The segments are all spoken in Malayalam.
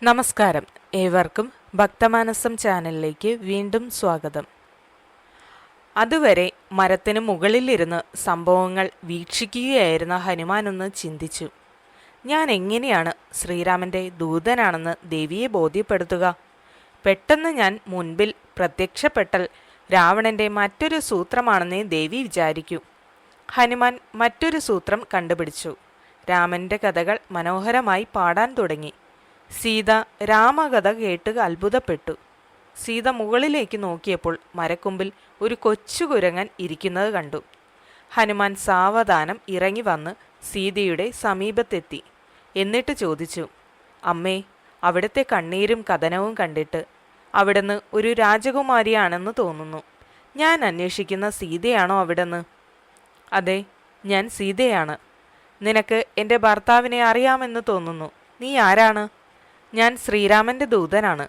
നമസ്കാരം, ഏവർക്കും ഭക്തമാനസം ചാനലിലേക്ക് വീണ്ടും സ്വാഗതം. അതുവരെ മരത്തിന് മുകളിലിരുന്ന് സംഭവങ്ങൾ വീക്ഷിക്കുകയായിരുന്ന ഹനുമാനൊന്ന് ചിന്തിച്ചു. ഞാൻ എങ്ങനെയാണ് ശ്രീരാമൻ്റെ ദൂതനാണെന്ന് ദേവിയെ ബോധ്യപ്പെടുത്തുക? പെട്ടെന്ന് ഞാൻ മുൻപിൽ പ്രത്യക്ഷപ്പെട്ടാൽ രാവണൻ്റെ മറ്റൊരു സൂത്രമാണെന്നേ ദേവി വിചാരിക്കൂ. ഹനുമാൻ മറ്റൊരു സൂത്രം കണ്ടുപിടിച്ചു. രാമൻ്റെ കഥകൾ മനോഹരമായി പാടാൻ തുടങ്ങി. സീത രാമകഥ കേട്ട് അത്ഭുതപ്പെട്ടു. സീത മുകളിലേക്ക് നോക്കിയപ്പോൾ മരക്കൊമ്പിൽ ഒരു കൊച്ചു കുരങ്ങൻ ഇരിക്കുന്നത് കണ്ടു. ഹനുമാൻ സാവധാനം ഇറങ്ങി വന്ന് സീതയുടെ സമീപത്തെത്തി. എന്നിട്ട് ചോദിച്ചു, അമ്മേ, അവിടുത്തെ കണ്ണീരും കഥനവും കണ്ടിട്ട് അവിടുന്ന് ഒരു രാജകുമാരിയാണെന്ന് തോന്നുന്നു. ഞാൻ അന്വേഷിക്കുന്ന സീതയാണോ അവിടുന്ന്? അതെ, ഞാൻ സീതയാണ്. നിനക്ക് എൻ്റെ ഭർത്താവിനെ അറിയാമെന്ന് തോന്നുന്നു. നീ ആരാണ്? ഞാൻ ശ്രീരാമൻ്റെ ദൂതനാണ്.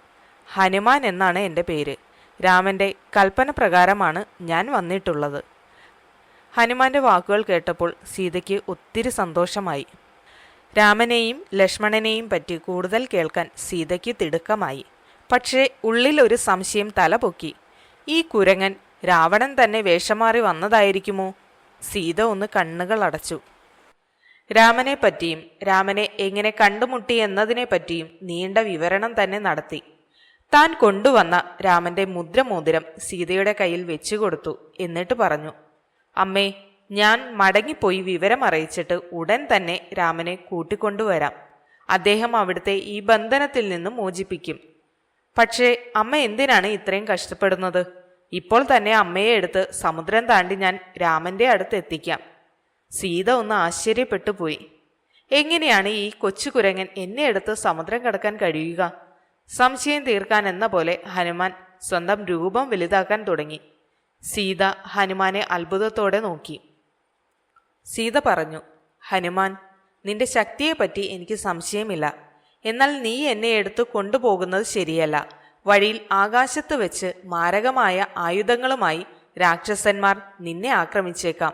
ഹനുമാൻ എന്നാണ് എൻ്റെ പേര്. രാമൻ്റെ കൽപ്പന പ്രകാരമാണ് ഞാൻ വന്നിട്ടുള്ളത്. ഹനുമാന്റെ വാക്കുകൾ കേട്ടപ്പോൾ സീതയ്ക്ക് ഒത്തിരി സന്തോഷമായി. രാമനെയും ലക്ഷ്മണനെയും പറ്റി കൂടുതൽ കേൾക്കാൻ സീതയ്ക്ക് തിടുക്കമായി. പക്ഷേ ഉള്ളിൽ ഒരു സംശയം തലപൊക്കി. ഈ കുരങ്ങൻ രാവണൻ തന്നെ വേഷം മാറി വന്നതായിരിക്കുമോ? സീത ഒന്ന് കണ്ണുകൾ അടച്ചു. രാമനെ പറ്റിയും രാമനെ എങ്ങനെ കണ്ടുമുട്ടി എന്നതിനെ പറ്റിയും നീണ്ട വിവരണം തന്നെ നടത്തി. താൻ കൊണ്ടുവന്ന രാമന്റെ മുദ്രമോതിരം സീതയുടെ കയ്യിൽ വെച്ചുകൊടുത്തു. എന്നിട്ട് പറഞ്ഞു, അമ്മേ, ഞാൻ മടങ്ങിപ്പോയി വിവരം അറിയിച്ചിട്ട് ഉടൻ തന്നെ രാമനെ കൂട്ടിക്കൊണ്ടുവരാം. അദ്ദേഹം അവിടുത്തെ ഈ ബന്ധനത്തിൽ നിന്ന് മോചിപ്പിക്കും. പക്ഷേ അമ്മ എന്തിനാണ് ഇത്രയും കഷ്ടപ്പെടുന്നത്? ഇപ്പോൾ തന്നെ അമ്മയെ എടുത്ത് സമുദ്രം താണ്ടി ഞാൻ രാമന്റെ അടുത്ത് എത്തിക്കാം. സീത ഒന്ന് ആശ്ചര്യപ്പെട്ടു പോയി. എങ്ങനെയാണ് ഈ കൊച്ചു കുരങ്ങൻ എന്നെ എടുത്ത് സമുദ്രം കടക്കാൻ കഴിയുക? സംശയം തീർക്കാൻ എന്ന പോലെ ഹനുമാൻ സ്വന്തം രൂപം വലുതാക്കാൻ തുടങ്ങി. സീത ഹനുമാനെ അത്ഭുതത്തോടെ നോക്കി. സീത പറഞ്ഞു, ഹനുമാൻ, നിന്റെ ശക്തിയെപ്പറ്റി എനിക്ക് സംശയമില്ല. എന്നാൽ നീ എന്നെ എടുത്ത് കൊണ്ടുപോകുന്നത് ശരിയല്ല. വഴിയിൽ ആകാശത്ത് വെച്ച് മാരകമായ ആയുധങ്ങളുമായി രാക്ഷസന്മാർ നിന്നെ ആക്രമിച്ചേക്കാം.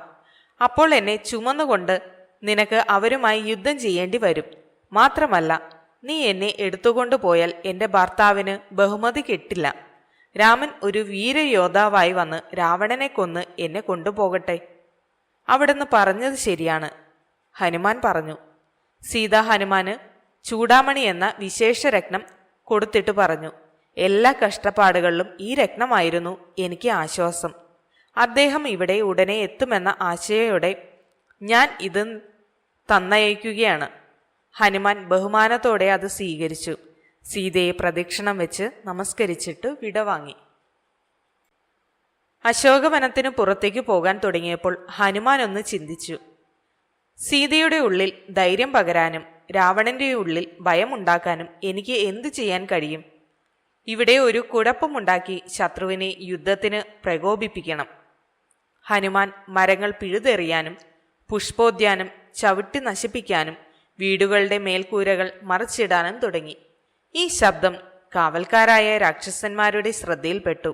അപ്പോൾ എന്നെ ചുമന്നുകൊണ്ട് നിനക്ക് അവരുമായി യുദ്ധം ചെയ്യേണ്ടി വരും. മാത്രമല്ല, നീ എന്നെ എടുത്തുകൊണ്ടു പോയാൽ എൻ്റെ ഭർത്താവിന് ബഹുമതി കിട്ടില്ല. രാമൻ ഒരു വീരയോദ്ധാവായി വന്ന് രാവണനെ കൊന്ന് എന്നെ കൊണ്ടുപോകട്ടെ. അവിടുന്ന് പറഞ്ഞത് ശരിയാണ്, ഹനുമാൻ പറഞ്ഞു. സീത ഹനുമാന് ചൂടാമണി എന്ന വിശേഷ രത്നം കൊടുത്തിട്ട് പറഞ്ഞു, എല്ലാ കഷ്ടപ്പാടുകളിലും ഈ രത്നമായിരുന്നു എനിക്ക് ആശ്വാസം. അദ്ദേഹം ഇവിടെ ഉടനെ എത്തുമെന്ന ആശയോടെ ഞാൻ ഇത് തന്നയക്കുകയാണ്. ഹനുമാൻ ബഹുമാനത്തോടെ അത് സ്വീകരിച്ചു. സീതയെ പ്രദക്ഷിണം വെച്ച് നമസ്കരിച്ചിട്ട് വിടവാങ്ങി. അശോകവനത്തിന് പുറത്തേക്ക് പോകാൻ തുടങ്ങിയപ്പോൾ ഹനുമാൻ ഒന്ന് ചിന്തിച്ചു. സീതയുടെ ഉള്ളിൽ ധൈര്യം പകരാനും രാവണന്റെ ഉള്ളിൽ ഭയമുണ്ടാക്കാനും എനിക്ക് എന്തു ചെയ്യാൻ കഴിയും? ഇവിടെ ഒരു കുഴപ്പമുണ്ടാക്കി ശത്രുവിനെ യുദ്ധത്തിന് പ്രകോപിപ്പിക്കണം. ഹനുമാൻ മരങ്ങൾ പിഴുതെറിയാനും പുഷ്പോദ്യാനം ചവിട്ടി നശിപ്പിക്കാനും വീടുകളുടെ മേൽക്കൂരകൾ മറിച്ചിടാനും തുടങ്ങി. ഈ ശബ്ദം കാവൽക്കാരായ രാക്ഷസന്മാരുടെ ശ്രദ്ധയിൽപ്പെട്ടു.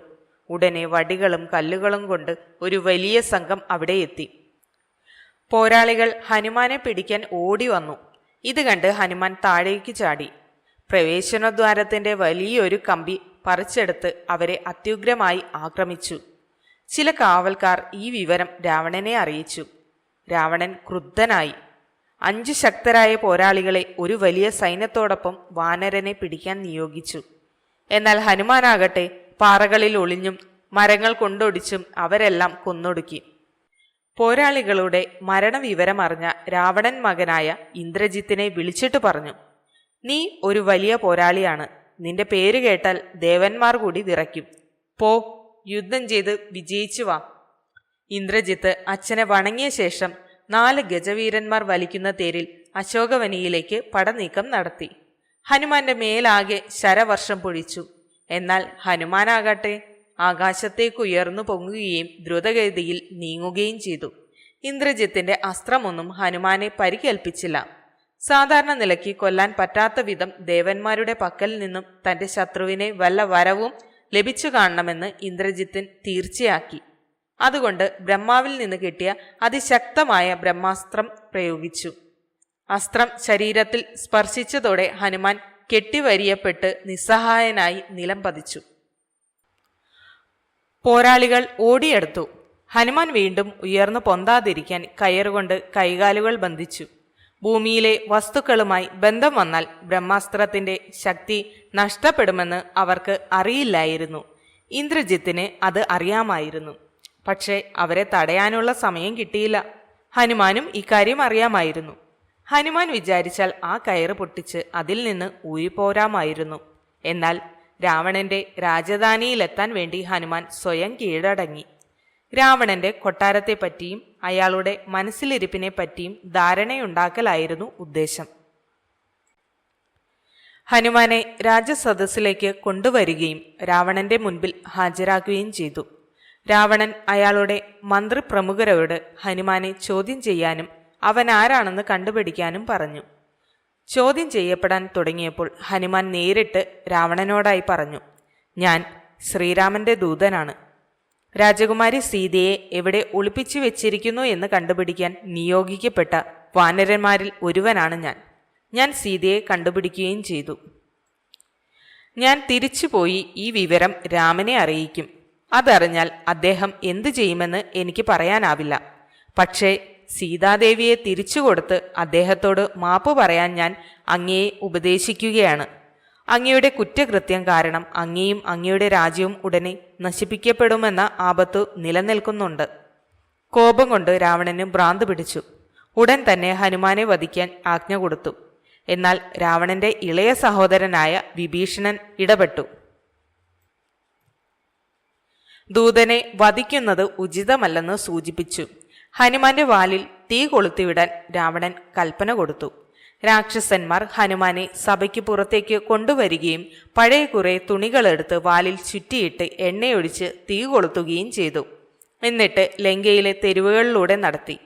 ഉടനെ വടികളും കല്ലുകളും കൊണ്ട് ഒരു വലിയ സംഘം അവിടെ എത്തി. പോരാളികൾ ഹനുമാനെ പിടിക്കാൻ ഓടി വന്നു. ഇത് കണ്ട് ഹനുമാൻ താഴേക്ക് ചാടി. പ്രവേശനദ്വാരത്തിന്റെ വലിയൊരു കമ്പി പറിച്ചെടുത്ത് അവരെ അത്യുഗ്രമായി ആക്രമിച്ചു. ചില കാവൽക്കാർ ഈ വിവരം രാവണനെ അറിയിച്ചു. രാവണൻ ക്രുദ്ധനായി 5 ശക്തരായ പോരാളികളെ ഒരു വലിയ സൈന്യത്തോടൊപ്പം വാനരനെ പിടിക്കാൻ നിയോഗിച്ചു. എന്നാൽ ഹനുമാനാകട്ടെ പാറകളിൽ ഒളിഞ്ഞും മരങ്ങൾ കൊണ്ടൊടിച്ചും അവരെല്ലാം കൊന്നൊടുക്കി. പോരാളികളുടെ മരണവിവരമറിഞ്ഞ രാവണൻ മകനായ ഇന്ദ്രജിത്തിനെ വിളിച്ചിട്ട് പറഞ്ഞു, നീ ഒരു വലിയ പോരാളിയാണ്. നിന്റെ പേര് കേട്ടാൽ ദേവന്മാർ കൂടി വിറയ്ക്കും. പോ, യുദ്ധം ചെയ്ത് വിജയിച്ചു വാ. ഇന്ദ്രജിത്ത് അച്ഛനെ വണങ്ങിയ ശേഷം 4 ഗജവീരന്മാർ വലിക്കുന്ന തേരിൽ അശോകവനിയിലേക്ക് പടനീക്കം നടത്തി. ഹനുമാന്റെ മേലാകെ ശരവർഷം പൊഴിച്ചു. എന്നാൽ ഹനുമാനാകട്ടെ ആകാശത്തേക്ക് ഉയർന്നു പൊങ്ങുകയും ദ്രുതഗതിയിൽ നീങ്ങുകയും ചെയ്തു. ഇന്ദ്രജിത്തിന്റെ അസ്ത്രമൊന്നും ഹനുമാനെ പരിക്കേൽപ്പിച്ചില്ല. സാധാരണ നിലയ്ക്ക് കൊല്ലാൻ പറ്റാത്ത വിധം ദേവന്മാരുടെ പക്കൽ നിന്നും തന്റെ ശത്രുവിനെ വല്ല വരവും ലഭിച്ചു കാണണമെന്ന് ഇന്ദ്രജിത്തൻ തീർച്ചയാക്കി. അതുകൊണ്ട് ബ്രഹ്മാവിൽ നിന്ന് കിട്ടിയ അതിശക്തമായ ബ്രഹ്മാസ്ത്രം പ്രയോഗിച്ചു. അസ്ത്രം ശരീരത്തിൽ സ്പർശിച്ചതോടെ ഹനുമാൻ കെട്ടിവരിയപ്പെട്ട് നിസ്സഹായനായി നിലം പതിച്ചു. പോരാളികൾ ഓടിയെടുത്തു. ഹനുമാൻ വീണ്ടും ഉയർന്നു പൊന്താതിരിക്കാൻ കയറുകൊണ്ട് കൈകാലുകൾ ബന്ധിച്ചു. ഭൂമിയിലെ വസ്തുക്കളുമായി ബന്ധം വന്നാൽ ബ്രഹ്മാസ്ത്രത്തിന്റെ ശക്തി നഷ്ടപ്പെടുമെന്ന് അവർക്ക് അറിയില്ലായിരുന്നു. ഇന്ദ്രജിത്തിന് അത് അറിയാമായിരുന്നു. പക്ഷേ അവരെ തടയാനുള്ള സമയം കിട്ടിയില്ല. ഹനുമാനും ഇക്കാര്യം അറിയാമായിരുന്നു. ഹനുമാൻ വിചാരിച്ചാൽ ആ കയറ് പൊട്ടിച്ച് അതിൽ നിന്ന് ഊരിപ്പോരാമായിരുന്നു. എന്നാൽ രാവണന്റെ രാജധാനിയിലെത്താൻ വേണ്ടി ഹനുമാൻ സ്വയം കീഴടങ്ങി. രാവണന്റെ കൊട്ടാരത്തെപ്പറ്റിയും അയാളുടെ മനസ്സിലിരിപ്പിനെ പറ്റിയും ധാരണയുണ്ടാക്കലായിരുന്നു ഉദ്ദേശം. ഹനുമാനെ രാജസദസ്സിലേക്ക് കൊണ്ടുവരികയും രാവണന്റെ മുൻപിൽ ഹാജരാക്കുകയും ചെയ്തു. രാവണൻ അയാളുടെ മന്ത്രിപ്രമുഖരോട് ഹനുമാനെ ചോദ്യം ചെയ്യാനും അവൻ ആരാണെന്ന് കണ്ടുപിടിക്കാനും പറഞ്ഞു. ചോദ്യം ചെയ്യപ്പെടാൻ തുടങ്ങിയപ്പോൾ ഹനുമാൻ നേരിട്ട് രാവണനോടായി പറഞ്ഞു, ഞാൻ ശ്രീരാമന്റെ ദൂതനാണ്. രാജകുമാരി സീതയെ എവിടെ ഒളിപ്പിച്ചു വെച്ചിരിക്കുന്നു എന്ന് കണ്ടുപിടിക്കാൻ നിയോഗിക്കപ്പെട്ട വാനരന്മാരിൽ ഒരുവനാണ് ഞാൻ സീതയെ കണ്ടുപിടിക്കുകയും ചെയ്തു. ഞാൻ തിരിച്ചുപോയി ഈ വിവരം രാമനെ അറിയിക്കും. അതറിഞ്ഞാൽ അദ്ദേഹം എന്തു ചെയ്യുമെന്ന് എനിക്ക് പറയാനാവില്ല. പക്ഷേ സീതാദേവിയെ തിരിച്ചു കൊടുത്ത് അദ്ദേഹത്തോട് മാപ്പ് പറയാൻ ഞാൻ അങ്ങയെ ഉപദേശിക്കുകയാണ്. അങ്ങയുടെ കുറ്റകൃത്യം കാരണം അങ്ങയും അങ്ങയുടെ രാജ്യവും ഉടനെ നശിപ്പിക്കപ്പെടുമെന്ന ആപത്തു നിലനിൽക്കുന്നുണ്ട്. കോപം കൊണ്ട് രാവണന് ഭ്രാന്ത് പിടിച്ചു. ഉടൻ തന്നെ ഹനുമാനെ വധിക്കാൻ ആജ്ഞ കൊടുത്തു. എന്നാൽ രാവണന്റെ ഇളയ സഹോദരനായ വിഭീഷണൻ ഇടപെട്ടു. ദൂതനെ വധിക്കുന്നത് ഉചിതമല്ലെന്ന് സൂചിപ്പിച്ചു. ഹനുമാന്റെ വാലിൽ തീ കൊളുത്തിവിടാൻ രാവണൻ കൽപ്പന കൊടുത്തു. രാക്ഷസന്മാർ ഹനുമാനെ സഭയ്ക്ക് പുറത്തേക്ക് കൊണ്ടുവരികയും പഴയ കുറെ തുണികളെടുത്ത് വാലിൽ ചുറ്റിയിട്ട് എണ്ണയൊഴിച്ച് തീ കൊളുത്തുകയും ചെയ്തു. എന്നിട്ട് ലങ്കയിലെ തെരുവുകളിലൂടെ നടത്തി.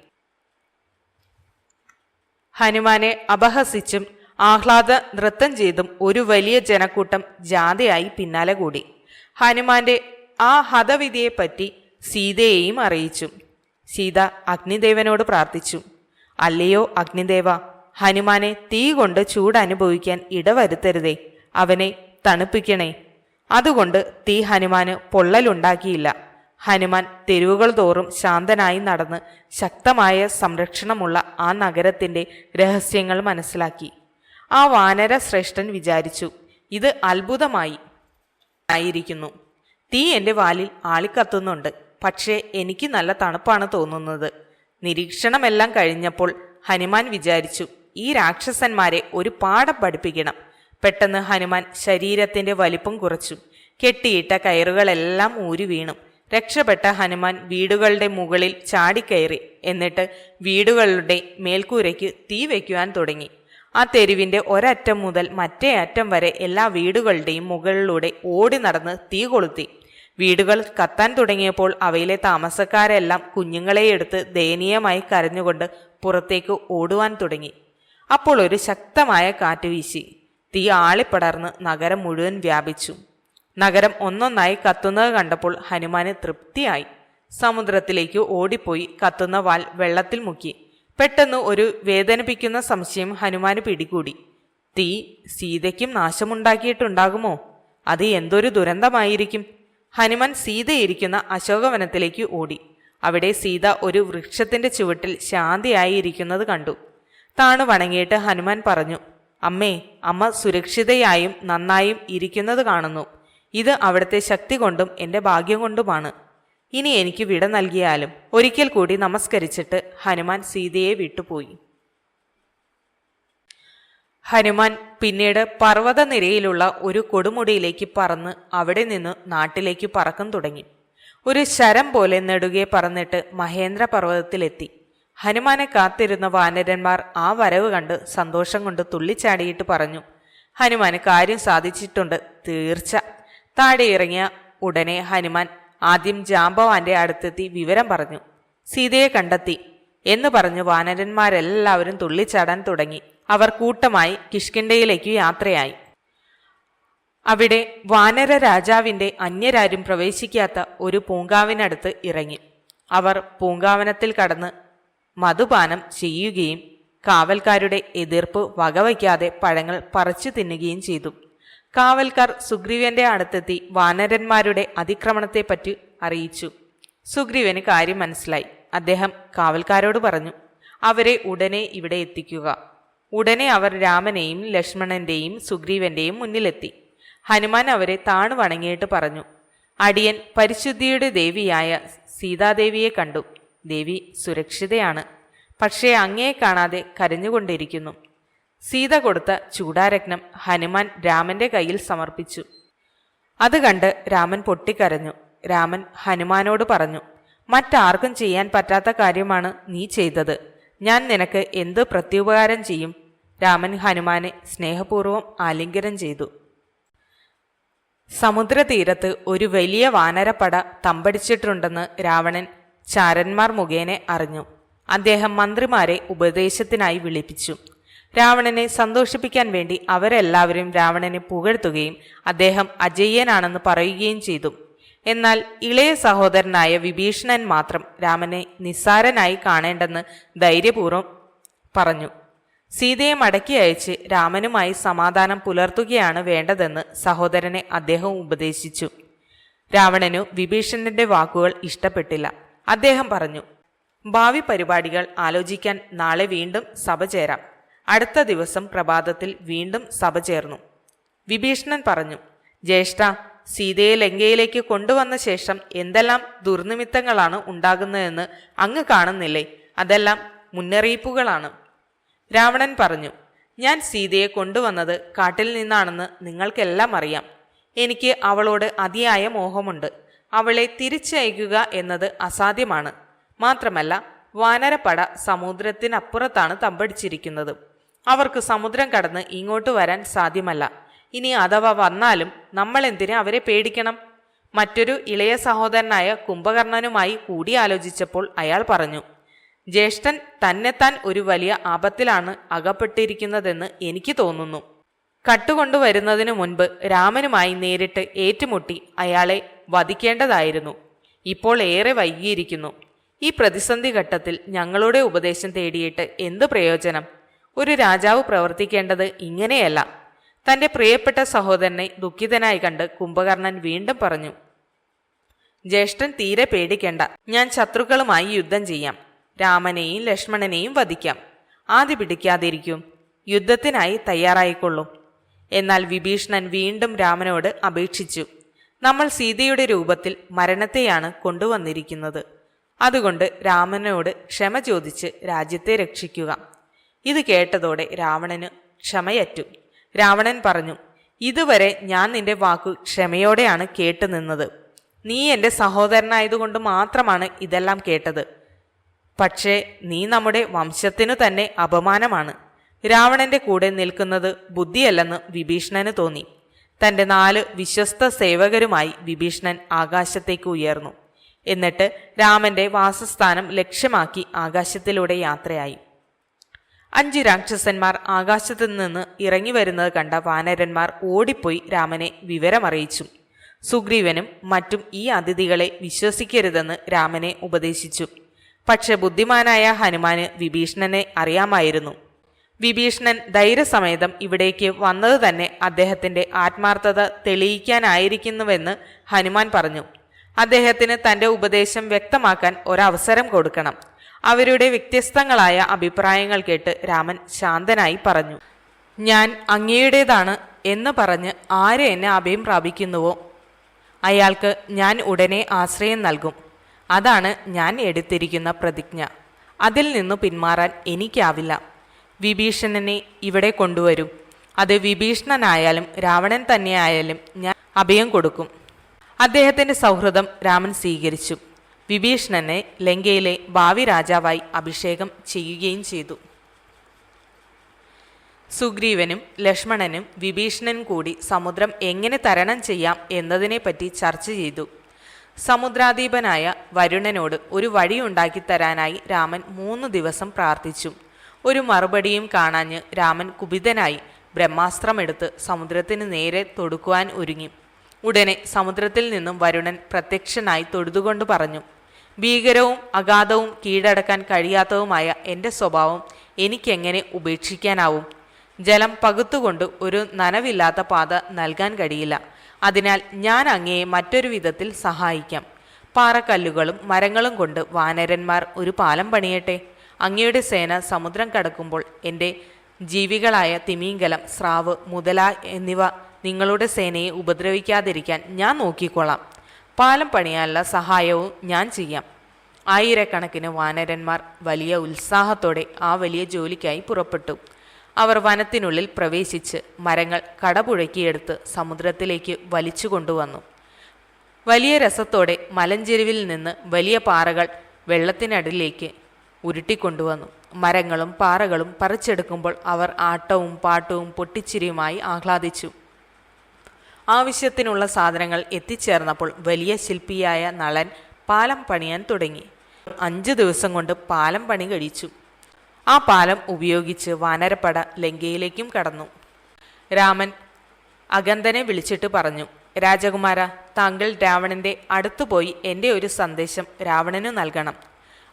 ഹനുമാനെ അപഹസിച്ചും ആഹ്ലാദ നൃത്തം ചെയ്തും ഒരു വലിയ ജനക്കൂട്ടം ജാഥയായി പിന്നാലെ കൂടി. ഹനുമാന്റെ ആ ഹതവിധിയെപ്പറ്റി സീതയെയും അറിയിച്ചു. സീത അഗ്നിദേവനോട് പ്രാർത്ഥിച്ചു, അല്ലയോ അഗ്നിദേവ, ഹനുമാനെ തീ കൊണ്ട് ചൂടനുഭവിക്കാൻ ഇടവരുത്തരുതേ, അവനെ തണുപ്പിക്കണേ. അതുകൊണ്ട് തീ ഹനുമാന് പൊള്ളലുണ്ടാക്കിയില്ല. ഹനുമാൻ തെരുവുകൾ തോറും ശാന്തനായി നടന്ന് ശക്തമായ സംരക്ഷണമുള്ള ആ നഗരത്തിന്റെ രഹസ്യങ്ങൾ മനസ്സിലാക്കി. ആ വാനര ശ്രേഷ്ഠൻ വിചാരിച്ചു, ഇത് അത്ഭുതമായി ആയിരിക്കുന്നു. തീ എൻ്റെ വാലിൽ ആളിക്കത്തുന്നുണ്ട്, പക്ഷേ എനിക്ക് നല്ല തണുപ്പാണ് തോന്നുന്നത്. നിരീക്ഷണമെല്ലാം കഴിഞ്ഞപ്പോൾ ഹനുമാൻ വിചാരിച്ചു, ഈ രാക്ഷസന്മാരെ ഒരു പാഠം പഠിപ്പിക്കണം. പെട്ടെന്ന് ഹനുമാൻ ശരീരത്തിന്റെ വലിപ്പം കുറച്ചു. കെട്ടിയിട്ട കയറുകളെല്ലാം ഊരി വീണു. രക്ഷപ്പെട്ട ഹനുമാൻ വീടുകളുടെ മുകളിൽ ചാടിക്കയറി. എന്നിട്ട് വീടുകളുടെ മേൽക്കൂരയ്ക്ക് തീ വയ്ക്കുവാൻ തുടങ്ങി. ആ തെരുവിന്റെ ഒരറ്റം മുതൽ മറ്റേ അറ്റം വരെ എല്ലാ വീടുകളുടെയും മുകളിലൂടെ ഓടി നടന്ന് തീ കൊളുത്തി. വീടുകൾ കത്താൻ തുടങ്ങിയപ്പോൾ അവയിലെ താമസക്കാരെല്ലാം കുഞ്ഞുങ്ങളെ എടുത്ത് ദയനീയമായി കരഞ്ഞുകൊണ്ട് പുറത്തേക്ക് ഓടുവാൻ തുടങ്ങി. അപ്പോൾ ഒരു ശക്തമായ കാറ്റ് വീശി. തീ ആളിപ്പടർന്ന് നഗരം മുഴുവൻ വ്യാപിച്ചു. നഗരം ഒന്നൊന്നായി കത്തുന്നത് കണ്ടപ്പോൾ ഹനുമാന് തൃപ്തിയായി. സമുദ്രത്തിലേക്ക് ഓടിപ്പോയി കത്തുന്ന വാൽ വെള്ളത്തിൽ മുക്കി. പെട്ടെന്ന് ഒരു വേദനിപ്പിക്കുന്ന സംശയം ഹനുമാന് പിടികൂടി. തീ സീതയ്ക്കും നാശമുണ്ടാക്കിയിട്ടുണ്ടാകുമോ? അത് എന്തൊരു ദുരന്തമായിരിക്കും. ഹനുമാൻ സീതയിരിക്കുന്ന അശോകവനത്തിലേക്ക് ഓടി. അവിടെ സീത ഒരു വൃക്ഷത്തിന്റെ ചുവട്ടിൽ ശാന്തിയായി ഇരിക്കുന്നത് കണ്ടു. താണു വണങ്ങിയിട്ട് ഹനുമാൻ പറഞ്ഞു, അമ്മേ, അമ്മ സുരക്ഷിതയായും നന്നായും ഇരിക്കുന്നത് കാണുന്നു. ഇത് അവിടുത്തെ ശക്തി കൊണ്ടും എൻ്റെ ഭാഗ്യം കൊണ്ടുമാണ്. ഇനി എനിക്ക് വിട നൽകിയാലും. ഒരിക്കൽ കൂടി നമസ്കരിച്ചിട്ട് ഹനുമാൻ സീതയെ വിട്ടുപോയി. ഹനുമാൻ പിന്നീട് പർവ്വതനിരയിലുള്ള ഒരു കൊടുമുടിയിലേക്ക് പറന്ന് അവിടെ നിന്ന് നാട്ടിലേക്ക് പറക്കം തുടങ്ങി. ഒരു ശരം പോലെ നെടുകെ പറന്നിട്ട് മഹേന്ദ്ര പർവ്വതത്തിലെത്തി. ഹനുമാനെ കാത്തിരുന്ന വാനരന്മാർ ആ വരവ് കണ്ട് സന്തോഷം കൊണ്ട് തുള്ളിച്ചാടിയിട്ട് പറഞ്ഞു, ഹനുമാന് കാര്യം സാധിച്ചിട്ടുണ്ട്, തീർച്ച. താഴെ ഇറങ്ങിയ ഉടനെ ഹനുമാൻ ആദ്യം ജാമ്പവാന്റെ അടുത്തെത്തി വിവരം പറഞ്ഞു. സീതയെ കണ്ടെത്തി എന്ന് പറഞ്ഞു വാനരന്മാരെല്ലാവരും തുള്ളിച്ചാടാൻ തുടങ്ങി. അവർ കൂട്ടമായി കിഷ്കിന്ധയിലേക്ക് യാത്രയായി. അവിടെ വാനര രാജാവിന്റെ അന്യരാരും പ്രവേശിക്കാത്ത ഒരു പൂങ്കാവിനടുത്ത് ഇറങ്ങി. അവർ പൂങ്കാവനത്തിൽ കടന്ന് മധുപാനം ചെയ്യുകയും കാവൽക്കാരുടെ എതിർപ്പ് വകവയ്ക്കാതെ പഴങ്ങൾ പറിച്ചു തിന്നുകയും ചെയ്തു. കാവൽക്കാർ സുഗ്രീവന്റെ അടുത്തെത്തി വാനരന്മാരുടെ അതിക്രമണത്തെപ്പറ്റി അറിയിച്ചു. സുഗ്രീവന് കാര്യം മനസ്സിലായി. അദ്ദേഹം കാവൽക്കാരോട് പറഞ്ഞു, അവരെ ഉടനെ ഇവിടെ എത്തിക്കുക. ഉടനെ അവർ രാമനെയും ലക്ഷ്മണന്റെയും സുഗ്രീവന്റെയും മുന്നിലെത്തി. ഹനുമാൻ അവരെ താണു വണങ്ങിയിട്ട് പറഞ്ഞു, അടിയൻ പരിശുദ്ധിയുടെ ദേവിയായ സീതാദേവിയെ കണ്ടു. ദേവി സുരക്ഷിതയാണ്. പക്ഷേ അങ്ങയെ കാണാതെ കരഞ്ഞുകൊണ്ടിരിക്കുന്നു. സീത കൊടുത്ത ചൂടാരത്നം ഹനുമാൻ രാമന്റെ കയ്യിൽ സമർപ്പിച്ചു. അത് കണ്ട് രാമൻ പൊട്ടിക്കരഞ്ഞു. രാമൻ ഹനുമാനോട് പറഞ്ഞു, മറ്റാർക്കും ചെയ്യാൻ പറ്റാത്ത കാര്യമാണ് നീ ചെയ്തത്. ഞാൻ നിനക്ക് എന്ത് പ്രത്യുപകാരം ചെയ്യും? രാമൻ ഹനുമാനെ സ്നേഹപൂർവ്വം ആലിംഗനം ചെയ്തു. സമുദ്രതീരത്ത് ഒരു വലിയ വാനരപ്പട തമ്പടിച്ചിട്ടുണ്ടെന്ന് രാവണൻ ചാരന്മാർ മുഖേന അറിഞ്ഞു. അദ്ദേഹം മന്ത്രിമാരെ ഉപദേശത്തിനായി വിളിപ്പിച്ചു. രാവണനെ സന്തോഷിപ്പിക്കാൻ വേണ്ടി അവരെല്ലാവരും രാവണനെ പുകഴ്ത്തുകയും അദ്ദേഹം അജയ്യനാണെന്ന് പറയുകയും ചെയ്തു. എന്നാൽ ഇളയ സഹോദരനായ വിഭീഷണൻ മാത്രം രാമനെ നിസ്സാരനായി കാണേണ്ടെന്ന് ധൈര്യപൂർവ്വം പറഞ്ഞു. സീതയെ മടക്കി അയച്ച് രാമനുമായി സമാധാനം പുലർത്തുകയാണ് വേണ്ടതെന്ന് സഹോദരനെ അദ്ദേഹം ഉപദേശിച്ചു. രാവണനു വിഭീഷണന്റെ വാക്കുകൾ ഇഷ്ടപ്പെട്ടില്ല. അദ്ദേഹം പറഞ്ഞു, ഭാവി പരിപാടികൾ ആലോചിക്കാൻ നാളെ വീണ്ടും സഭ ചേരാം. അടുത്ത ദിവസം പ്രഭാതത്തിൽ വീണ്ടും സഭ ചേർന്നു. വിഭീഷണൻ പറഞ്ഞു, ജ്യേഷ്ഠ, സീതയെ ലങ്കയിലേക്ക് കൊണ്ടുവന്ന ശേഷം എന്തെല്ലാം ദുർനിമിത്തങ്ങളാണ് ഉണ്ടാകുന്നതെന്ന് അങ്ങ് കാണുന്നില്ലേ? അതെല്ലാം മുന്നറിയിപ്പുകളാണ്. രാവണൻ പറഞ്ഞു, ഞാൻ സീതയെ കൊണ്ടുവന്നത് കാട്ടിൽ നിന്നാണെന്ന് നിങ്ങൾക്കെല്ലാം അറിയാം. എനിക്ക് അവളോട് അതിയായ മോഹമുണ്ട്. അവളെ തിരിച്ചയക്കുക എന്നത് അസാധ്യമാണ്. മാത്രമല്ല, വാനരപ്പട സമുദ്രത്തിനപ്പുറത്താണ് തമ്പടിച്ചിരിക്കുന്നത്. അവർക്ക് സമുദ്രം കടന്ന് ഇങ്ങോട്ട് വരാൻ സാധ്യമല്ല. ഇനി അഥവാ വന്നാലും നമ്മൾ എന്തിന് അവരെ പേടിക്കണം? മറ്റൊരു ഇളയ സഹോദരനായ കുംഭകർണനുമായി കൂടിയാലോചിച്ചപ്പോൾ അയാൾ പറഞ്ഞു, ജ്യേഷ്ഠൻ തന്നെത്താൻ ഒരു വലിയ ആപത്തിലാണ് അകപ്പെട്ടിരിക്കുന്നതെന്ന് എനിക്ക് തോന്നുന്നു. കട്ടുകൊണ്ടുവരുന്നതിനു മുൻപ് രാമനുമായി നേരിട്ട് ഏറ്റുമുട്ടി അയാളെ വധിക്കേണ്ടതായിരുന്നു. ഇപ്പോൾ ഏറെ വൈകിയിരിക്കുന്നു. ഈ പ്രതിസന്ധി ഘട്ടത്തിൽ ഞങ്ങളുടെ ഉപദേശം തേടിയിട്ട് എന്ത് പ്രയോജനം? ഒരു രാജാവ് പ്രവർത്തിക്കേണ്ടത് ഇങ്ങനെയല്ല. തന്റെ പ്രിയപ്പെട്ട സഹോദരനെ ദുഃഖിതനായി കണ്ട് കുംഭകർണൻ വീണ്ടും പറഞ്ഞു, ജ്യേഷ്ഠൻ തീരെ പേടിക്കേണ്ട. ഞാൻ ശത്രുക്കളുമായി യുദ്ധം ചെയ്യാം. രാമനെയും ലക്ഷ്മണനെയും വധിക്കാം. ആദ്യ പിടിക്കാതിരിക്കും. യുദ്ധത്തിനായി തയ്യാറായിക്കൊള്ളും. എന്നാൽ വിഭീഷണൻ വീണ്ടും രാമനോട് അപേക്ഷിച്ചു, നമ്മൾ സീതയുടെ രൂപത്തിൽ മരണത്തെയാണ് കൊണ്ടുവന്നിരിക്കുന്നത്. അതുകൊണ്ട് രാമനോട് ക്ഷമ ചോദിച്ച് രാജ്യത്തെ രക്ഷിക്കുക. ഇത് കേട്ടതോടെ രാവണന് ക്ഷമയറ്റു. രാവണൻ പറഞ്ഞു, ഇതുവരെ ഞാൻ നിന്റെ വാക്കു ക്ഷമയോടെയാണ് കേട്ടുനിന്നത്. നീ എൻ്റെ സഹോദരനായതുകൊണ്ട് മാത്രമാണ് ഇതെല്ലാം കേട്ടത്. പക്ഷേ നീ നമ്മുടെ വംശത്തിനു തന്നെ അപമാനമാണ്. രാവണന്റെ കൂടെ നിൽക്കുന്നത് ബുദ്ധിയല്ലെന്ന് വിഭീഷണന് തോന്നി. തന്റെ 4 വിശ്വസ്ത സേവകരുമായി വിഭീഷണൻ ആകാശത്തേക്ക് ഉയർന്നു. എന്നിട്ട് രാമന്റെ വാസസ്ഥാനം ലക്ഷ്യമാക്കി ആകാശത്തിലൂടെ യാത്രയായി. 5 രാക്ഷസന്മാർ ആകാശത്തു നിന്ന് ഇറങ്ങി വരുന്നത് കണ്ട വാനരന്മാർ ഓടിപ്പോയി രാമനെ വിവരമറിയിച്ചു. സുഗ്രീവനും മറ്റും ഈ അതിഥികളെ വിശ്വസിക്കരുതെന്ന് രാമനെ ഉപദേശിച്ചു. പക്ഷെ ബുദ്ധിമാനായ ഹനുമാന് വിഭീഷണനെ അറിയാമായിരുന്നു. വിഭീഷണൻ ധൈര്യസമേതം ഇവിടേക്ക് വന്നത് തന്നെ അദ്ദേഹത്തിന്റെ ആത്മാർത്ഥത തെളിയിക്കാനായിരിക്കുന്നുവെന്ന് ഹനുമാൻ പറഞ്ഞു. അദ്ദേഹത്തിന് തന്റെ ഉപദേശം വ്യക്തമാക്കാൻ ഒരവസരം കൊടുക്കണം. അവരുടെ വ്യത്യസ്തങ്ങളായ അഭിപ്രായങ്ങൾ കേട്ട് രാമൻ ശാന്തനായി പറഞ്ഞു, ഞാൻ അങ്ങയുടേതാണ് എന്ന് പറഞ്ഞ് ആര് എന്നെ അഭയം പ്രാപിക്കുന്നുവോ അയാൾക്ക് ഞാൻ ഉടനെ ആശ്രയം നൽകും. അതാണ് ഞാൻ എടുത്തിരിക്കുന്ന പ്രതിജ്ഞ. അതിൽ നിന്നു പിന്മാറാൻ എനിക്കാവില്ല. വിഭീഷണനെ ഇവിടെ കൊണ്ടുവരും. അത് വിഭീഷണനായാലും രാവണൻ തന്നെയായാലും ഞാൻ അഭയം കൊടുക്കും. അദ്ദേഹത്തിന്റെ സൗഹൃദം രാമൻ സ്വീകരിച്ചു. വിഭീഷണനെ ലങ്കയിലെ ഭാവി രാജാവായി അഭിഷേകം ചെയ്യുകയും ചെയ്തു. സുഗ്രീവനും ലക്ഷ്മണനും വിഭീഷണനും കൂടി സമുദ്രം എങ്ങനെ തരണം ചെയ്യാം എന്നതിനെപ്പറ്റി ചർച്ച ചെയ്തു. സമുദ്രാധീപനായ വരുണനോട് ഒരു വഴിയുണ്ടാക്കി തരാനായി രാമൻ 3 ദിവസം പ്രാർത്ഥിച്ചു. ഒരു മറുപടിയും കാണാഞ്ഞ് രാമൻ കുപിതനായി ബ്രഹ്മാസ്ത്രമെടുത്ത് സമുദ്രത്തിന് നേരെ തൊടുക്കുവാൻ ഒരുങ്ങി. ഉടനെ സമുദ്രത്തിൽ നിന്നും വരുണൻ പ്രത്യക്ഷനായി തൊഴുതുകൊണ്ട് പറഞ്ഞു, ഭീകരവും അഗാധവും കീഴടക്കാൻ കഴിയാത്തതുമായ എൻ്റെ സ്വഭാവം എനിക്കെങ്ങനെ ഉപേക്ഷിക്കാനാവും? ജലം പകുത്തുകൊണ്ട് ഒരു നനവില്ലാത്ത പാത നൽകാൻ കഴിയില്ല. അതിനാൽ ഞാൻ അങ്ങയെ മറ്റൊരു വിധത്തിൽ സഹായിക്കാം. പാറക്കല്ലുകളും മരങ്ങളും കൊണ്ട് വാനരന്മാർ ഒരു പാലം പണിയട്ടെ. അങ്ങയുടെ സേന സമുദ്രം കടക്കുമ്പോൾ എൻ്റെ ജീവികളായ തിമിംഗലം, സ്രാവ്, മുതല എന്നിവ നിങ്ങളുടെ സേനയെ ഉപദ്രവിക്കാതിരിക്കാൻ ഞാൻ നോക്കിക്കൊള്ളാം. പാലം പണിയാനുള്ള സഹായവും ഞാൻ ചെയ്യാം. ആയിരക്കണക്കിന് വാനരന്മാർ വലിയ ഉത്സാഹത്തോടെ ആ വലിയ ജോലിക്കായി പുറപ്പെട്ടു. അവർ വനത്തിനുള്ളിൽ പ്രവേശിച്ച് മരങ്ങൾ കടപുഴക്കിയെടുത്ത് സമുദ്രത്തിലേക്ക് വലിച്ചു കൊണ്ടുവന്നു. വലിയ രസത്തോടെ മലഞ്ചെരുവിൽ നിന്ന് വലിയ പാറകൾ വെള്ളത്തിനടിയിലേക്ക് ഉരുട്ടിക്കൊണ്ടുവന്നു. മരങ്ങളും പാറകളും പറിച്ചെടുക്കുമ്പോൾ അവർ ആട്ടവും പാട്ടവും പൊട്ടിച്ചിരിയുമായി ആഹ്ലാദിച്ചു. ആവശ്യത്തിനുള്ള സാധനങ്ങൾ എത്തിച്ചേർന്നപ്പോൾ വലിയ ശില്പിയായ നളൻ പാലം പണിയാൻ തുടങ്ങി. 5 ദിവസം കൊണ്ട് പാലം പണി കഴിച്ചു. ആ പാലം ഉപയോഗിച്ച് വാനരപ്പട ലങ്കയിലേക്കും കടന്നു. രാമൻ അഗന്തനെ വിളിച്ചിട്ട് പറഞ്ഞു, രാജകുമാര, താങ്കൾ രാവണന്റെ അടുത്തുപോയി എൻ്റെ ഒരു സന്ദേശം രാവണന് നൽകണം.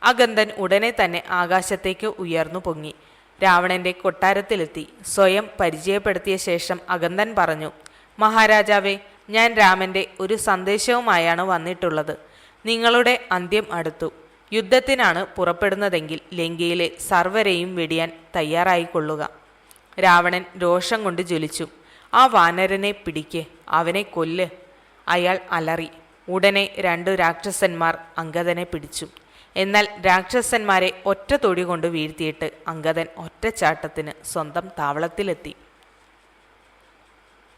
അഗന്തൻ ഉടനെ തന്നെ ആകാശത്തേക്ക് ഉയർന്നു പൊങ്ങി രാവണന്റെ കൊട്ടാരത്തിലെത്തി. സ്വയം പരിചയപ്പെടുത്തിയ ശേഷം അഗന്തൻ പറഞ്ഞു, മഹാരാജാവേ, ഞാൻ രാമന്റെ ഒരു സന്ദേശവുമായാണ് വന്നിട്ടുള്ളത്. നിങ്ങളുടെ അന്ത്യം അടുത്തു. യുദ്ധത്തിനാണ് പുറപ്പെടുന്നതെങ്കിൽ ലങ്കയിലെ സർവരെയും വെടിയാൻ തയ്യാറായിക്കൊള്ളുക. രാവണൻ രോഷം കൊണ്ട് ജ്വലിച്ചു. ആ വാനരനെ പിടിക്ക്, അവനെ കൊല്ല്. അയാൾ അലറി. ഉടനെ 2 രാക്ഷസന്മാർ അംഗദനെ പിടിച്ചു. എന്നാൽ രാക്ഷസന്മാരെ ഒറ്റ തൊടി കൊണ്ട് വീഴ്ത്തിയിട്ട് അംഗദൻ ഒറ്റച്ചാട്ടത്തിന് സ്വന്തം താവളത്തിലെത്തി.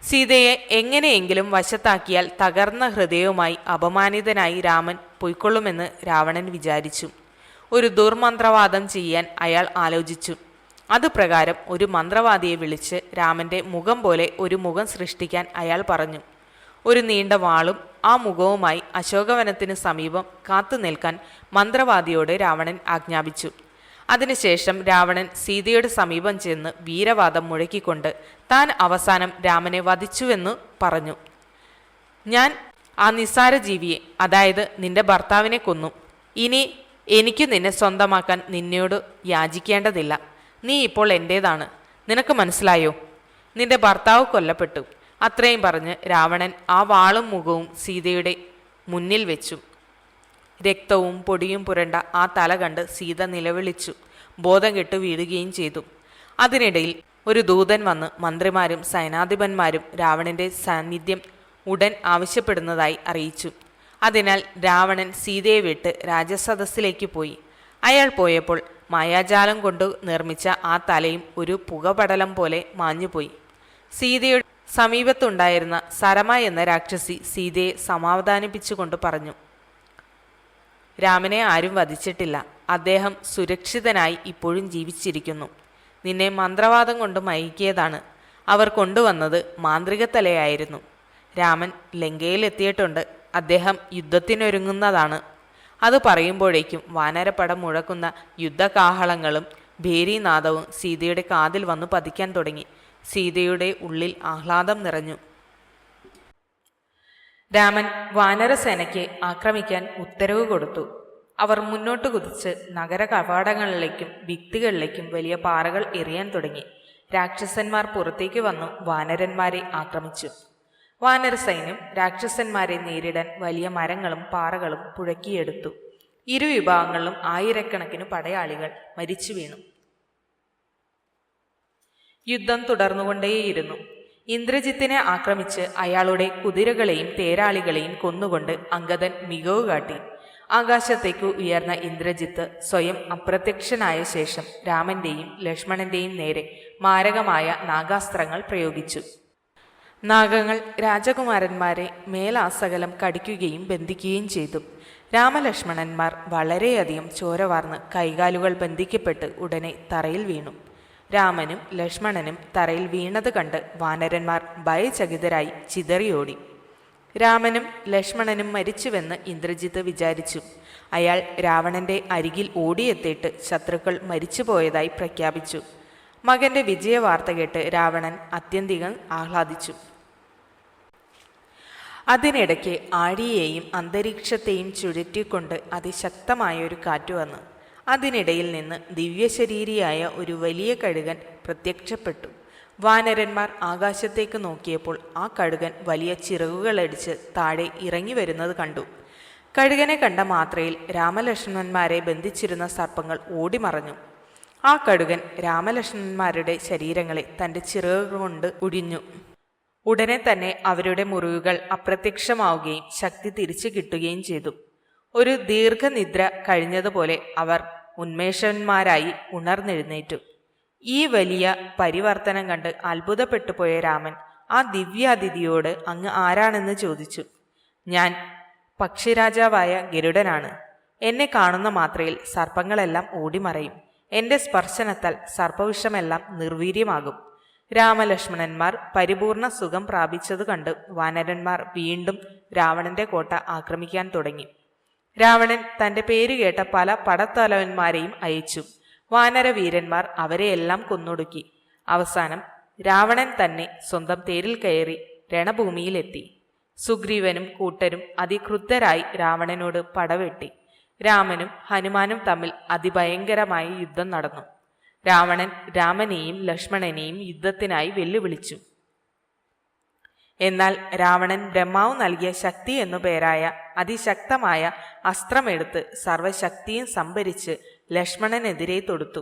സീതയെ എങ്ങനെയെങ്കിലും വശത്താക്കിയാൽ തകർന്ന ഹൃദയവുമായി അപമാനിതനായി രാമൻ പൊയ്ക്കൊള്ളുമെന്ന് രാവണൻ വിചാരിച്ചു. ഒരു ദുർമന്ത്രവാദം ചെയ്യാൻ അയാൾ ആലോചിച്ചു. അതുപ്രകാരം ഒരു മന്ത്രവാദിയെ വിളിച്ച് രാമന്റെ മുഖം പോലെ ഒരു മുഖം സൃഷ്ടിക്കാൻ അയാൾ പറഞ്ഞു. ഒരു നീണ്ട വാളും ആ മുഖവുമായി അശോകവനത്തിന് സമീപം കാത്തു നിൽക്കാൻ മന്ത്രവാദിയോട് രാവണൻ ആജ്ഞാപിച്ചു. അതിനുശേഷം രാവണൻ സീതയുടെ സമീപം ചെന്ന് വീരവാദം മുഴക്കിക്കൊണ്ട് താൻ അവസാനം രാമനെ വധിച്ചുവെന്നു പറഞ്ഞു. ഞാൻ ആ നിസ്സാര ജീവിയെ, അതായത് നിന്റെ ഭർത്താവിനെ കൊന്നു. ഇനി എനിക്ക് നിന്നെ സ്വന്തമാക്കാൻ നിന്നോട് യാചിക്കേണ്ടതില്ല. നീ ഇപ്പോൾ എൻ്റേതാണ്. നിനക്ക് മനസ്സിലായോ? നിന്റെ ഭർത്താവ് കൊല്ലപ്പെട്ടു. അത്രയും പറഞ്ഞ് രാവണൻ ആ വാളും മുഖവും സീതയുടെ മുന്നിൽ വെച്ചു. രക്തവും പൊടിയും പുരണ്ട ആ തല കണ്ട് സീത നിലവിളിച്ചു. ബോധം കെട്ട് വീഴുകയും ചെയ്തു. അതിനിടയിൽ ഒരു ദൂതൻ വന്ന് മന്ത്രിമാരും സൈനാധിപന്മാരും രാവണന്റെ സാന്നിധ്യം ഉടൻ ആവശ്യപ്പെടുന്നതായി അറിയിച്ചു. അതിനാൽ രാവണൻ സീതയെ വിട്ട് രാജസദസ്സിലേക്ക് പോയി. അയാൾ പോയപ്പോൾ മായാജാലം കൊണ്ട് നിർമ്മിച്ച ആ തലയും ഒരു പുകപടലം പോലെ മാഞ്ഞുപോയി. സീതയുടെ സമീപത്തുണ്ടായിരുന്ന സരമ എന്ന രാക്ഷസി സീതയെ സമാധാനിപ്പിച്ചുകൊണ്ട് പറഞ്ഞു, രാമനെ ആരും വധിച്ചിട്ടില്ല. അദ്ദേഹം സുരക്ഷിതനായി ഇപ്പോഴും ജീവിച്ചിരിക്കുന്നു. നിന്നെ മന്ത്രവാദം കൊണ്ട് മയക്കിയതാണ്. അവർ കൊണ്ടുവന്നത് മാന്ത്രിക തലയായിരുന്നു. രാമൻ ലങ്കയിലെത്തിയിട്ടുണ്ട്. അദ്ദേഹം യുദ്ധത്തിനൊരുങ്ങുന്നതാണ്. അത് പറയുമ്പോഴേക്കും വാനരപ്പടം മുഴക്കുന്ന യുദ്ധകാഹളങ്ങളും ഭേരീനാദവും സീതയുടെ കാതിൽ വന്നു പതിക്കാൻ തുടങ്ങി. സീതയുടെ ഉള്ളിൽ ആഹ്ലാദം നിറഞ്ഞു. രാമൻ വാനരസേനയ്ക്ക് ആക്രമിക്കാൻ ഉത്തരവ് കൊടുത്തു. അവർ മുന്നോട്ട് കുതിച്ച് നഗര കവാടങ്ങളിലേക്കും ഭിത്തികളിലേക്കും വലിയ പാറകൾ എറിയാൻ തുടങ്ങി. രാക്ഷസന്മാർ പുറത്തേക്ക് വന്നു വാനരന്മാരെ ആക്രമിച്ചു. വാനര സൈന്യം രാക്ഷസന്മാരെ നേരിടാൻ വലിയ മരങ്ങളും പാറകളും പുഴക്കിയെടുത്തു. ഇരുവിഭാഗങ്ങളിലും ആയിരക്കണക്കിന് പടയാളികൾ മരിച്ചു വീണു. യുദ്ധം തുടർന്നുകൊണ്ടേയിരുന്നു. ഇന്ദ്രജിത്തിനെ ആക്രമിച്ച് അയാളുടെ കുതിരകളെയും തേരാളികളെയും കൊന്നുകൊണ്ട് അംഗദൻ മികവ് കാട്ടി. ആകാശത്തേക്ക് ഉയർന്ന ഇന്ദ്രജിത്ത് സ്വയം അപ്രത്യക്ഷനായ ശേഷം രാമന്റെയും ലക്ഷ്മണന്റെയും നേരെ മാരകമായ നാഗാസ്ത്രങ്ങൾ പ്രയോഗിച്ചു. നാഗങ്ങൾ രാജകുമാരന്മാരെ മേലാസകലം കടിക്കുകയും ബന്ധിക്കുകയും ചെയ്തു. രാമലക്ഷ്മണന്മാർ വളരെയധികം ചോര വാർന്ന് കൈകാലുകൾ ബന്ധിക്കപ്പെട്ട് ഉടനെ തറയിൽ വീണു. രാമനും ലക്ഷ്മണനും തറയിൽ വീണത് കണ്ട് വാനരന്മാർ ഭയചകിതരായി ചിതറിയോടി. രാമനും ലക്ഷ്മണനും മരിച്ചുവെന്ന് ഇന്ദ്രജിത്ത് വിചാരിച്ചു. അയാൾ രാവണന്റെ അരികിൽ ഓടിയെത്തിയിട്ട് ശത്രുക്കൾ മരിച്ചുപോയതായി പ്രഖ്യാപിച്ചു. മകന്റെ വിജയവാർത്ത കേട്ട് രാവണൻ അത്യന്തികം ആഹ്ലാദിച്ചു. അതിനിടയ്ക്ക് ആഴിയെയും അന്തരീക്ഷത്തെയും ചുഴറ്റിക്കൊണ്ട് അതിശക്തമായൊരു കാറ്റ് വന്നു. അതിനിടയിൽ നിന്ന് ദിവ്യശരീരിയായ ഒരു വലിയ കഴുകൻ പ്രത്യക്ഷപ്പെട്ടു. വാനരന്മാർ ആകാശത്തേക്ക് നോക്കിയപ്പോൾ ആ കഴുകൻ വലിയ ചിറകുകളടിച്ച് താഴെ ഇറങ്ങി വരുന്നത് കണ്ടു. കഴുകനെ കണ്ട മാത്രയിൽ രാമലക്ഷ്മണന്മാരെ ബന്ധിച്ചിരുന്ന സർപ്പങ്ങൾ ഓടിമറഞ്ഞു. ആ കഴുകൻ രാമലക്ഷ്മണന്മാരുടെ ശരീരങ്ങളെ തൻ്റെ ചിറകുകൾ കൊണ്ട് ഒടിഞ്ഞു. ഉടനെ തന്നെ അവരുടെ മുറിവുകൾ അപ്രത്യക്ഷമാവുകയും ശക്തി തിരിച്ചു കിട്ടുകയും ചെയ്തു. ഒരു ദീർഘനിദ്ര കഴിഞ്ഞതുപോലെ അവർ ഉന്മേഷന്മാരായി ഉണർന്നെഴുന്നേറ്റു. ഈ വലിയ പരിവർത്തനം കണ്ട് അത്ഭുതപ്പെട്ടുപോയ രാമൻ ആ ദിവ്യാതിഥിയോട് അങ്ങ് ആരാണെന്ന് ചോദിച്ചു. ഞാൻ പക്ഷിരാജാവായ ഗരുഡനാണ്. എന്നെ കാണുന്ന മാത്രയിൽ സർപ്പങ്ങളെല്ലാം ഓടിമറയും. എന്റെ സ്പർശനത്താൽ സർപ്പവിഷമെല്ലാം നിർവീര്യമാകും. രാമലക്ഷ്മണന്മാർ പരിപൂർണ സുഖം പ്രാപിച്ചതു കണ്ട് വാനരന്മാർ വീണ്ടും രാവണന്റെ കോട്ട ആക്രമിക്കാൻ തുടങ്ങി. രാവണൻ തന്റെ പേര് കേട്ട പല പടത്തലവന്മാരെയും അയച്ചു. വാനരവീരന്മാർ അവരെയെല്ലാം കൊന്നൊടുക്കി. അവസാനം രാവണൻ തന്നെ സ്വന്തം തേരിൽ കയറി രണഭൂമിയിലെത്തി. സുഗ്രീവനും കൂട്ടരും അതിക്രുദ്ധരായി രാവണനോട് പടവെട്ടി. രാമനും ഹനുമാനും തമ്മിൽ അതിഭയങ്കരമായ യുദ്ധം നടന്നു. രാവണൻ രാമനെയും ലക്ഷ്മണനെയും യുദ്ധത്തിനായി വെല്ലുവിളിച്ചു. എന്നാൽ രാവണൻ ബ്രഹ്മാവ് നൽകിയ ശക്തി എന്നു പേരായ അതിശക്തമായ അസ്ത്രമെടുത്ത് സർവശക്തിയും സംഭരിച്ച് ലക്ഷ്മണനെതിരെ തൊടുത്തു.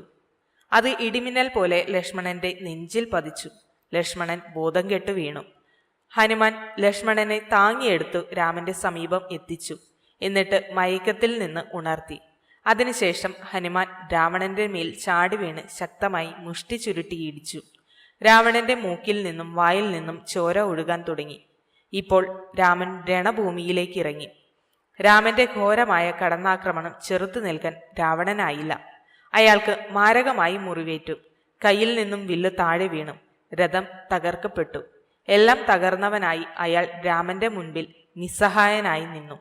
അത് ഇടിമിന്നൽ പോലെ ലക്ഷ്മണന്റെ നെഞ്ചിൽ പതിച്ചു. ലക്ഷ്മണൻ ബോധം കെട്ടു വീണു. ഹനുമാൻ ലക്ഷ്മണനെ താങ്ങിയെടുത്തു രാമന്റെ സമീപം എത്തിച്ചു. എന്നിട്ട് മയക്കത്തിൽ നിന്ന് ഉണർത്തി. അതിനുശേഷം ഹനുമാൻ രാവണന്റെ മേൽ ചാടി വീണ് ശക്തമായി മുഷ്ടി ചുരുട്ടി ഇടിച്ചു. രാവണന്റെ മൂക്കിൽ നിന്നും വായിൽ നിന്നും ചോര ഒഴുകാൻ തുടങ്ങി. ഇപ്പോൾ രാമൻ രണഭൂമിയിലേക്ക് ഇറങ്ങി. രാമന്റെ ഘോരമായ കടന്നാക്രമണം ചെറുത്തു നിൽക്കാൻ രാവണനായില്ല. അയാൾക്ക് മാരകമായി മുറിവേറ്റു. കയ്യിൽ നിന്നും വില്ല് താഴെ വീണു. രഥം തകർക്കപ്പെട്ടു. എല്ലാം തകർന്നവനായി അയാൾ രാമന്റെ മുൻപിൽ നിസ്സഹായനായി നിന്നു.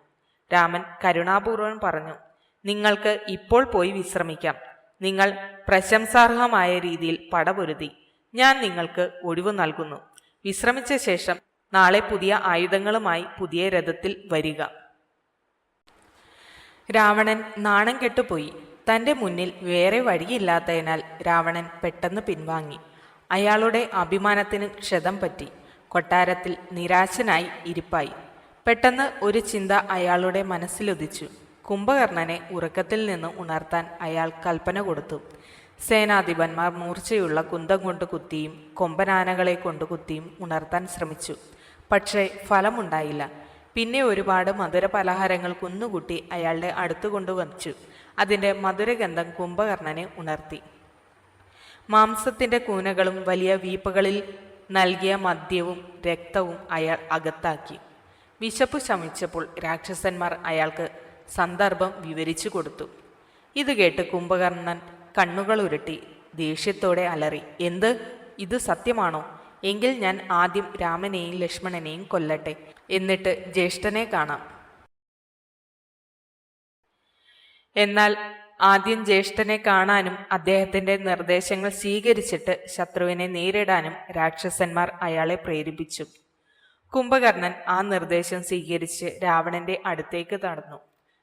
രാമൻ കരുണാപൂർവം പറഞ്ഞു, നിങ്ങൾക്ക് ഇപ്പോൾ പോയി വിശ്രമിക്കാം. നിങ്ങൾ പ്രശംസാർഹമായ രീതിയിൽ പടപൊരുതി. ഞാൻ നിങ്ങൾക്ക് ഒഴിവ് നൽകുന്നു. വിശ്രമിച്ച ശേഷം നാളെ പുതിയ ആയുധങ്ങളുമായി പുതിയ രഥത്തിൽ വരിക. രാവണൻ നാണം കെട്ടുപോയി. തന്റെ മുന്നിൽ വേറെ വഴിയില്ലാത്തതിനാൽ രാവണൻ പെട്ടെന്ന് പിൻവാങ്ങി. അയാളുടെ അഭിമാനത്തിന് ക്ഷതം പറ്റി. കൊട്ടാരത്തിൽ നിരാശനായി ഇരിപ്പായി. പെട്ടെന്ന് ഒരു ചിന്ത അയാളുടെ മനസ്സിലുദിച്ചു. കുംഭകർണനെ ഉറക്കത്തിൽ നിന്ന് ഉണർത്താൻ അയാൾ കൽപ്പന കൊടുത്തു. സേനാധിപന്മാർ മൂർച്ചയുള്ള കുന്തം കൊണ്ട് കുത്തിയും കൊമ്പനാനകളെ കൊണ്ട് കുത്തിയും ഉണർത്താൻ ശ്രമിച്ചു. പക്ഷേ ഫലമുണ്ടായില്ല. പിന്നെ ഒരുപാട് മധുരപലഹാരങ്ങൾ കുന്നുകൂട്ടി അയാളുടെ അടുത്തു കൊണ്ടുവച്ചു. അതിൻ്റെ മധുരഗന്ധം കുംഭകർണനെ ഉണർത്തി. മാംസത്തിന്റെ കൂനകളും വലിയ വീപ്പകളിൽ നൽകിയ മദ്യവും രക്തവും അയാൾ അകത്താക്കി. വിശപ്പ് ശമിച്ചപ്പോൾ രാക്ഷസന്മാർ അയാൾക്ക് സന്ദർഭം വിവരിച്ചു കൊടുത്തു. ഇത് കേട്ട് കുംഭകർണൻ കണ്ണുകൾ ഉരുട്ടി ദേഷ്യത്തോടെ അലറി, എന്ത്? ഇത് സത്യമാണോ? എങ്കിൽ ഞാൻ ആദ്യം രാമനെയും ലക്ഷ്മണനെയും കൊല്ലട്ടെ, എന്നിട്ട് ജ്യേഷ്ഠനെ കാണാം. എന്നാൽ ആദ്യം ജ്യേഷ്ഠനെ കാണാനും അദ്ദേഹത്തിന്റെ നിർദ്ദേശങ്ങൾ സ്വീകരിച്ചിട്ട് ശത്രുവിനെ നേരിടാനും രാക്ഷസന്മാർ അയാളെ പ്രേരിപ്പിച്ചു. കുംഭകർണൻ ആ നിർദ്ദേശം സ്വീകരിച്ച് രാവണന്റെ അടുത്തേക്ക് നടന്നു.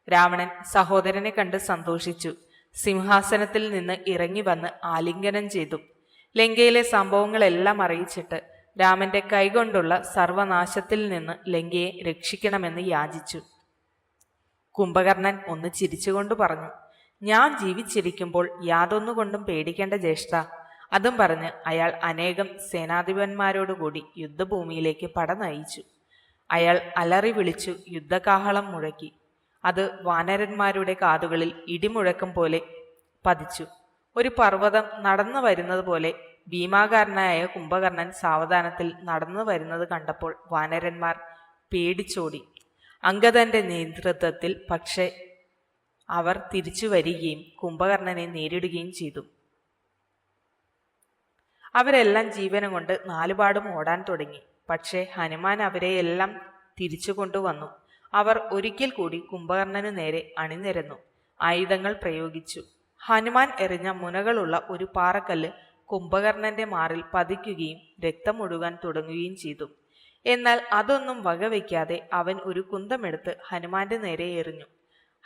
രാവണൻ സഹോദരനെ കണ്ട് സന്തോഷിച്ചു. സിംഹാസനത്തിൽ നിന്ന് ഇറങ്ങി വന്ന് ആലിംഗനം ചെയ്തു. ലങ്കയിലെ സംഭവങ്ങളെല്ലാം അറിയിച്ചിട്ട് രാമന്റെ കൈകൊണ്ടുള്ള സർവനാശത്തിൽ നിന്ന് ലങ്കയെ രക്ഷിക്കണമെന്ന് യാചിച്ചു. കുംഭകർണൻ ഒന്ന് ചിരിച്ചുകൊണ്ട് പറഞ്ഞു, ഞാൻ ജീവിച്ചിരിക്കുമ്പോൾ യാതൊന്നുകൊണ്ടും പേടിക്കേണ്ട ജ്യേഷ്ഠ. അതും പറഞ്ഞ് അയാൾ അനേകം സേനാധിപന്മാരോടുകൂടി യുദ്ധഭൂമിയിലേക്ക് പട നയിച്ചു. അയാൾ അലറി വിളിച്ചു യുദ്ധകാഹളം മുഴക്കി. അത് വാനരന്മാരുടെ കാതുകളിൽ ഇടിമുഴക്കം പോലെ പതിച്ചു. ഒരു പർവ്വതം നടന്നു വരുന്നത് പോലെ ഭീമാകാരനായ കുംഭകർണൻ സാവധാനത്തിൽ നടന്നു വരുന്നത് കണ്ടപ്പോൾ വാനരന്മാർ പേടിച്ചോടി. അംഗദന്റെ നേതൃത്വത്തിൽ പക്ഷേ അവർ തിരിച്ചു വരികയും കുംഭകർണനെ നേരിടുകയും ചെയ്തു. അവരെല്ലാം ജീവനം കൊണ്ട് നാലുപാടും ഓടാൻ തുടങ്ങി. പക്ഷേ ഹനുമാൻ അവരെയെല്ലാം തിരിച്ചു കൊണ്ടുവന്നു. അവർ ഒരിക്കൽ കൂടി കുംഭകർണനു നേരെ അണിനിരന്നു. ആയുധങ്ങൾ പ്രയോഗിച്ചു. ഹനുമാൻ എറിഞ്ഞ മുനകളുള്ള ഒരു പാറക്കല്ല് കുംഭകർണന്റെ മാറിൽ പതിക്കുകയും രക്തം ഒഴുകാൻ തുടങ്ങുകയും ചെയ്തു. എന്നാൽ അതൊന്നും വകവയ്ക്കാതെ അവൻ ഒരു കുന്തമെടുത്ത് ഹനുമാന്റെ നേരെ എറിഞ്ഞു.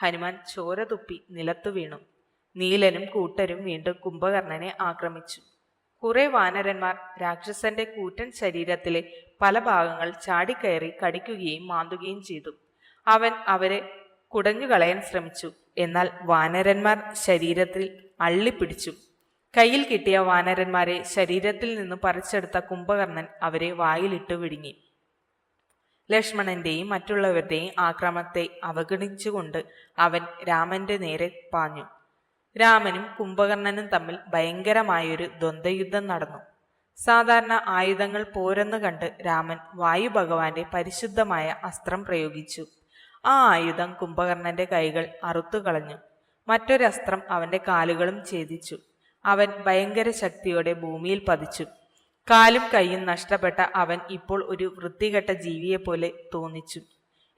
ഹനുമാൻ ചോര തുപ്പി നിലത്തു വീണു. നീലനും കൂട്ടരും വീണ്ടും കുംഭകർണനെ ആക്രമിച്ചു. കുറെ വാനരന്മാർ രാക്ഷസന്റെ കൂറ്റൻ ശരീരത്തിലെ പല ഭാഗങ്ങൾ ചാടിക്കയറി കടിക്കുകയും മാന്തുകയും ചെയ്തു. അവൻ അവരെ കുടഞ്ഞുകളയാൻ ശ്രമിച്ചു. എന്നാൽ വാനരന്മാർ ശരീരത്തിൽ അള്ളിപ്പിടിച്ചു. കയ്യിൽ കിട്ടിയ വാനരന്മാരെ ശരീരത്തിൽ നിന്ന് പറിച്ചെടുത്ത കുംഭകർണൻ അവരെ വായിലിട്ട് വിഴുങ്ങി. ലക്ഷ്മണന്റെയും മറ്റുള്ളവരുടെയും ആക്രമണത്തെ അവഗണിച്ചുകൊണ്ട് അവൻ രാമന്റെ നേരെ പാഞ്ഞു. രാമനും കുംഭകർണനും തമ്മിൽ ഭയങ്കരമായൊരു ദ്വന്ദ്വയുദ്ധം നടന്നു. സാധാരണ ആയുധങ്ങൾ പോരെന്ന് കണ്ട് രാമൻ വായു ഭഗവാന്റെ പരിശുദ്ധമായ അസ്ത്രം പ്രയോഗിച്ചു. ആ ആയുധം കുംഭകർണന്റെ കൈകൾ അറുത്തുകളഞ്ഞു. മറ്റൊരസ്ത്രം അവന്റെ കാലുകളും ഛേദിച്ചു. അവൻ ഭയങ്കര ശക്തിയോടെ ഭൂമിയിൽ പതിച്ചു. കാലും കൈയും നഷ്ടപ്പെട്ട അവൻ ഇപ്പോൾ ഒരു വൃത്തികെട്ട ജീവിയെപ്പോലെ തോന്നിച്ചു.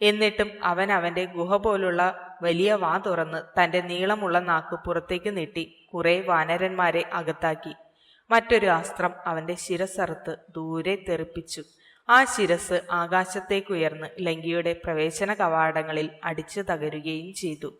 എന്നിട്ടും അവൻ അവന്റെ ഗുഹ പോലുള്ള വലിയ വാ തുറന്ന് തന്റെ നീളമുള്ള നാക്ക് പുറത്തേക്ക് നീട്ടി കുറെ വാനരന്മാരെ അകത്താക്കി. മറ്റൊരു അസ്ത്രം അവന്റെ ശിരസ്സറുത്ത് ദൂരെ തെറിപ്പിച്ചു. ആ ശിരസ് ആകാശത്തേക്കുയർന്ന് ലങ്കയുടെ പ്രവേശന കവാടങ്ങളിൽ അടിച്ചു തകരുകയും ചെയ്തു.